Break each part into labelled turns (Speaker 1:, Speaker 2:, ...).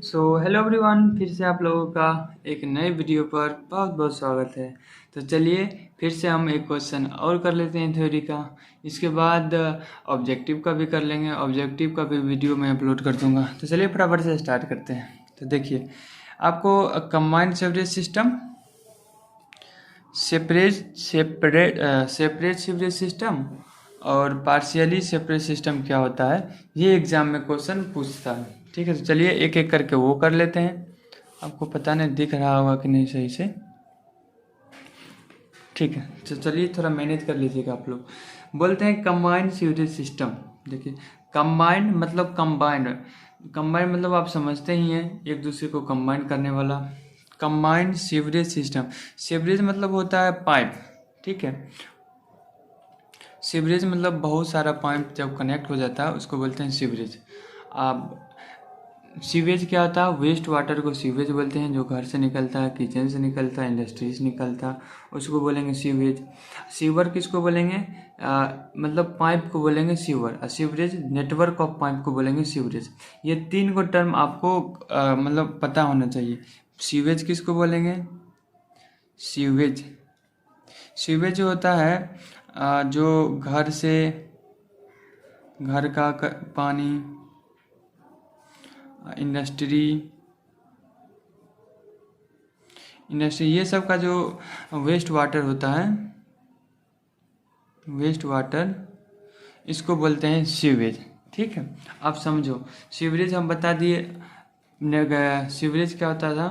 Speaker 1: Hello everyone, फिर से आप लोगों का एक नए वीडियो पर बहुत बहुत स्वागत है। तो चलिए फिर से हम एक क्वेश्चन और कर लेते हैं थ्योरी का। इसके बाद ऑब्जेक्टिव का भी कर लेंगे। ऑब्जेक्टिव का भी वीडियो मैं अपलोड कर दूंगा। तो चलिए फटाफट से स्टार्ट करते हैं। तो देखिए, आपको combined sewerage system, separate sewerage system और पार्शियली सेपरेट सिस्टम क्या होता है, ये एग्जाम में क्वेश्चन पूछता है। ठीक है, तो चलिए एक एक करके वो कर लेते हैं। आपको पता नहीं दिख रहा होगा कि नहीं सही से। ठीक है, तो चलिए थोड़ा मेहनत कर लीजिएगा आप लोग। बोलते हैं कंबाइंड सीवरेज सिस्टम। देखिए, कंबाइंड मतलब कंबाइंड मतलब आप समझते ही हैं, एक दूसरे को कंबाइन करने वाला। कंबाइंड सीवरेज सिस्टम, सीवरेज मतलब होता है पाइप। ठीक है, सीवरेज मतलब बहुत सारा पाइप जब कनेक्ट हो जाता है उसको बोलते हैं सीवरेज। आप सीवेज क्या होता है, वेस्ट वाटर को सीवेज बोलते हैं। जो घर से निकलता है, किचन से निकलता है, इंडस्ट्री से निकलता है, उसको बोलेंगे सीवेज। सीवर किसको बोलेंगे, मतलब पाइप को बोलेंगे सीवर। और सीवरेज नेटवर्क ऑफ पाइप को बोलेंगे सीवरेज। ये तीन को टर्म आपको मतलब पता होना चाहिए। सीवेज किसको बोलेंगे, सीवेज। सीवेज होता है जो घर का पानी, इंडस्ट्री ये सब का जो वेस्ट वाटर होता है, वेस्ट वाटर, इसको बोलते हैं सीवेज। ठीक है, आप समझो। सीवरेज हम बता दिए। सीवरेज क्या होता था,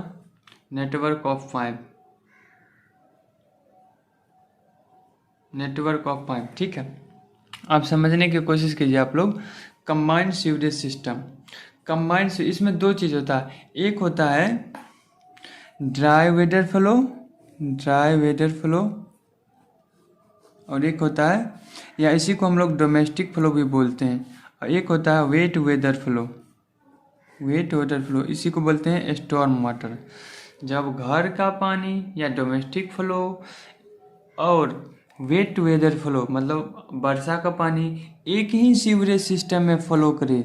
Speaker 1: network of pipe, network of pipe. ठीक है, आप समझने की कोशिश कीजिए आप लोग। कंबाइंड सीवरेज सिस्टम, कंबाइंड, इसमें दो चीज़ होता है। एक होता है dry weather flow, dry weather flow, और एक होता है, या इसी को हम लोग डोमेस्टिक फ्लो भी बोलते हैं। और एक होता है wet weather flow, wet weather flow, इसी को बोलते हैं स्टॉर्म वाटर। जब घर का पानी या डोमेस्टिक फ्लो और वेट वेदर फ्लो मतलब वर्षा का पानी एक ही सीवरेज सिस्टम में फ्लो करे,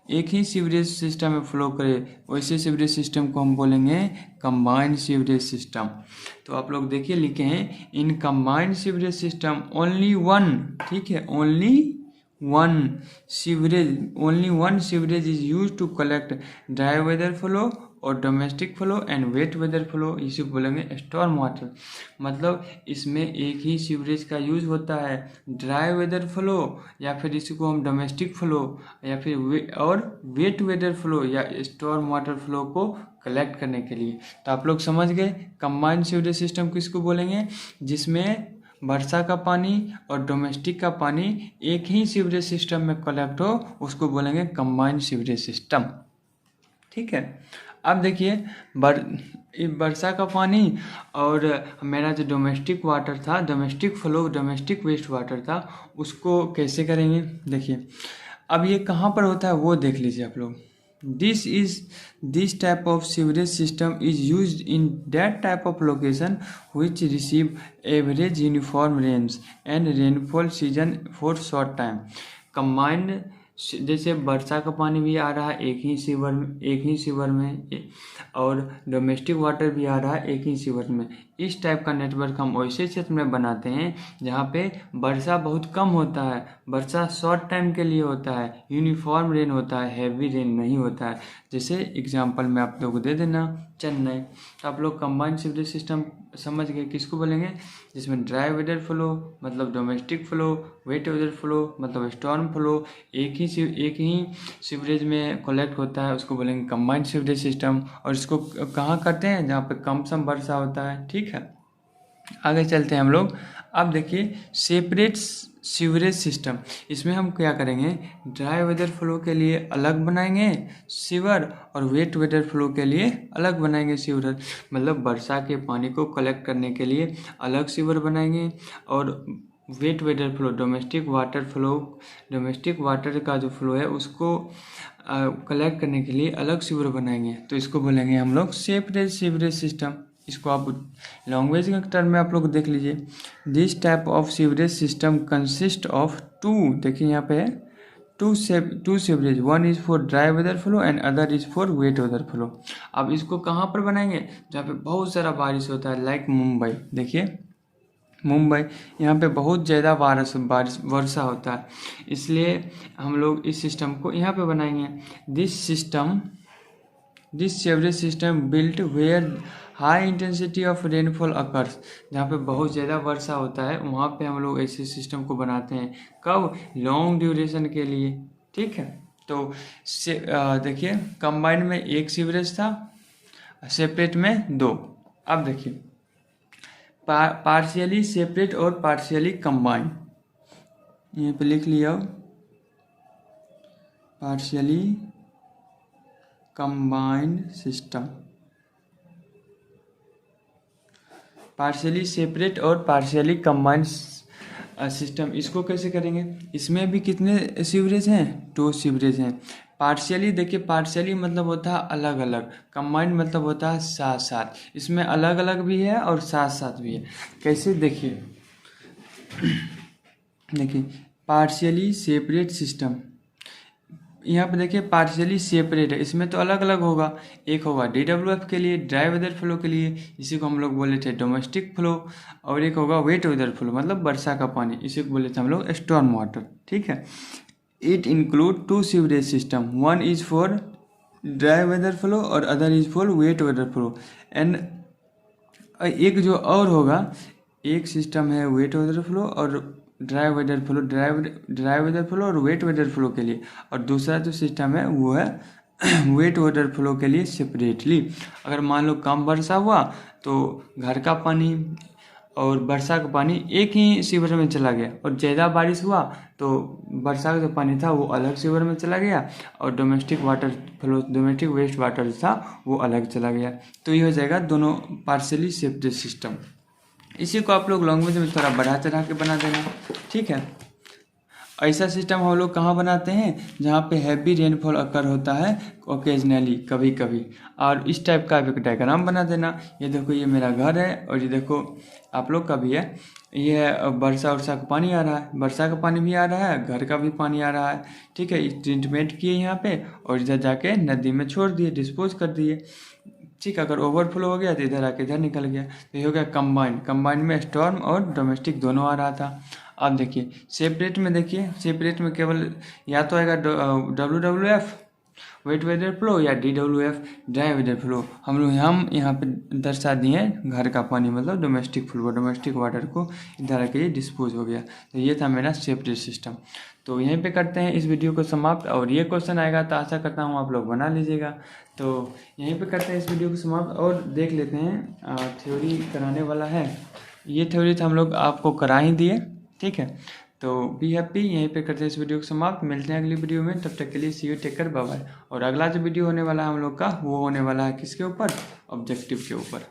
Speaker 1: एक ही सीवरेज सिस्टम में फ्लो करे, वैसे सीवरेज सिस्टम को हम बोलेंगे कंबाइंड सीवरेज सिस्टम। तो आप लोग देखिए लिखे हैं, in combined sewerage system only one, ठीक है, only one sewerage is use to collect dry weather flow और domestic flow and wet weather flow, इसे बोलेंगे स्टॉर्म वाटर। मतलब इसमें एक ही सीवरेज का यूज होता है ड्राई वेदर फ्लो, या फिर इसी को हम डोमेस्टिक फ्लो, या फिर वेट वेदर फ्लो या स्टॉर्म वाटर फ्लो को कलेक्ट करने के लिए। तो आप लोग समझ गए कंबाइंड सीवरेज सिस्टम किसको बोलेंगे, जिसमें वर्षा का पानी और डोमेस्टिक का पानी एक ही सीवरेज सिस्टम में कलेक्ट हो, उसको बोलेंगे कंबाइंड सीवरेज सिस्टम। ठीक है, अब देखिए, वर्षा का पानी और मेरा जो डोमेस्टिक वाटर था, domestic flow, domestic waste water था, उसको कैसे करेंगे। देखिए, अब ये कहाँ पर होता है वो देख लीजिए आप लोग। This type of sewage system is used in that type of location which receive average uniform rains and rainfall season for short time. Combined, जैसे वर्षा का पानी भी आ रहा है एक ही सीवर में, और डोमेस्टिक वाटर भी आ रहा है एक ही सीवर में। इस टाइप का नेटवर्क हम वैसे क्षेत्र में बनाते हैं जहाँ पे वर्षा बहुत कम होता है, वर्षा शॉर्ट टाइम के लिए होता है, यूनिफॉर्म रेन होता है, हैवी रेन नहीं होता है। जैसे एग्जांपल में आप लोग दे देना चेन्नई। तो आप लोग कंबाइंड सीवरेज सिस्टम समझ गए किसको बोलेंगे, जिसमें ड्राई वेदर फ्लो मतलब domestic flow, wet weather flow मतलब स्टॉर्म फ्लो एक ही सीवरेज में कलेक्ट होता है, उसको बोलेंगे कंबाइंड सीवरेज सिस्टम। और इसको कहाँ करते हैं, जहाँ पे कम सम वर्षा होता है। ठीक है, आगे चलते हैं हम लोग। अब देखिए सेपरेट सीवरेज सिस्टम, इसमें हम क्या करेंगे, ड्राई वेदर फ्लो के लिए अलग बनाएंगे सीवर, और वेट वेदर फ्लो के लिए अलग बनाएंगे सीवर। मतलब वर्षा के पानी को कलेक्ट करने के लिए अलग सीवर बनाएंगे, और wet weather flow domestic water का जो फ्लो है उसको कलेक्ट करने के लिए अलग सीवर बनाएंगे। तो इसको बोलेंगे हम लोग सेपरेट सीवरेज सिस्टम। इसको आप लैंग्वेज के टर्म में आप लोग देख लीजिए। This type of sewerage system consist of two, देखिए यहाँ पे है two sewerage, one is for dry weather flow and other is for wet weather flow. अब इसको कहाँ पर बनाएंगे? जहाँ पे बहुत सारा बारिश होता है, लाइक मुंबई। देखिए मुंबई, यहाँ पे बहुत ज़्यादा वर्षा होता है, इसलिए हम लोग इस सिस्टम को यहाँ पे बनाएंगे। This sewerage system built where high intensity of rainfall occurs, जहाँ पे बहुत ज़्यादा वर्षा होता है वहाँ पे हम लोग ऐसे सिस्टम को बनाते हैं। कब? लॉन्ग ड्यूरेशन के लिए। ठीक है, तो देखिए कंबाइंड में एक सीवरेज था, सेपरेट में 2। अब देखिए पार्शियली सेपरेट और पार्शियली कंबाइंड, यहाँ पे लिख लिया partially combined system. Partially separate और पार्शियली कंबाइंड सिस्टम, इसको कैसे करेंगे? इसमें भी कितने सीवरेज हैं? 2 सीवरेज हैं। पार्शियली देखिए, पार्शियली मतलब होता है अलग अलग, कंबाइंड मतलब होता है साथ साथ। इसमें अलग अलग भी है और साथ साथ भी है। कैसे? देखिए पार्शियली सेपरेट सिस्टम, यहाँ पे देखिए पार्शियली सेपरेट है, इसमें तो अलग अलग होगा। एक होगा DWF के लिए, ड्राई वेदर फ्लो के लिए, इसी को हम लोग बोले थे डोमेस्टिक फ्लो, और एक होगा वेट वेदर फ्लो मतलब वर्षा का पानी, इसी को बोले थे हम लोग स्टॉर्म वाटर। ठीक है, it include 2 sewerage system, one is for dry weather flow और other is for wet weather flow. And एक जो और होगा, एक सिस्टम है वेट वेदर फ्लो और ड्राई वेदर फ्लो और वेट वेदर फ्लो के लिए, और दूसरा जो सिस्टम है वो है वेट वेदर फ्लो के लिए सेपरेटली। अगर मान लो कम वर्षा हुआ तो घर का पानी और वर्षा का पानी एक ही सीवर में चला गया, और ज़्यादा बारिश हुआ तो वर्षा का जो पानी था वो अलग सीवर में चला गया, और डोमेस्टिक वेस्ट वाटर था वो अलग चला गया। तो ये हो जाएगा दोनों पार्शियली सेपरेट सिस्टम। इसी को आप लोग लैंग्वेज में थोड़ा बढ़ा चढ़ा के बना देना। ठीक है, ऐसा सिस्टम हम लोग कहाँ बनाते हैं? जहाँ पे हैवी रेनफॉल अकर होता है ओकेजनली, कभी कभी, और इस टाइप का एक डायग्राम बना देना। ये देखो ये मेरा घर है, और ये देखो आप लोग का भी है, ये वर्षा का पानी आ रहा है, वर्षा का पानी भी आ रहा है, घर का भी पानी आ रहा है। ठीक है, ट्रीटमेंट किए यहाँ पे और इधर जाके नदी में छोड़ दिए, डिस्पोज कर दिए। ठीक, अगर ओवरफ्लो हो गया तो इधर आके इधर निकल गया, तो ये हो गया कंबाइंड में स्टॉर्म और डोमेस्टिक दोनों आ रहा था। अब देखिए सेपरेट में केवल या तो आएगा WWF वेट वेदर फ्लो या DWF ड्राई वेदर फ्लो। हम यहाँ पे दर्शा दिए घर का पानी मतलब डोमेस्टिक वाटर को इधर आके ये डिस्पोज हो गया। तो ये था मेरा सेपरेट सिस्टम। तो यहीं पे करते हैं इस वीडियो को समाप्त, और ये क्वेश्चन आएगा तो आशा करता हूँ आप लोग बना लीजिएगा। तो यहीं पे करते हैं इस वीडियो को समाप्त, और देख लेते हैं थ्योरी कराने वाला है। ये थ्योरी तो हम लोग आपको करा ही दिए। ठीक है, तो बी हैप्पी। यहीं पे करते हैं इस वीडियो को समाप्त, मिलते हैं अगली वीडियो में, तब तक के लिए see you, take care, bye bye. और अगला जो वीडियो होने वाला है हम लोग का, वो होने वाला है किसके ऊपर? ऑब्जेक्टिव के ऊपर।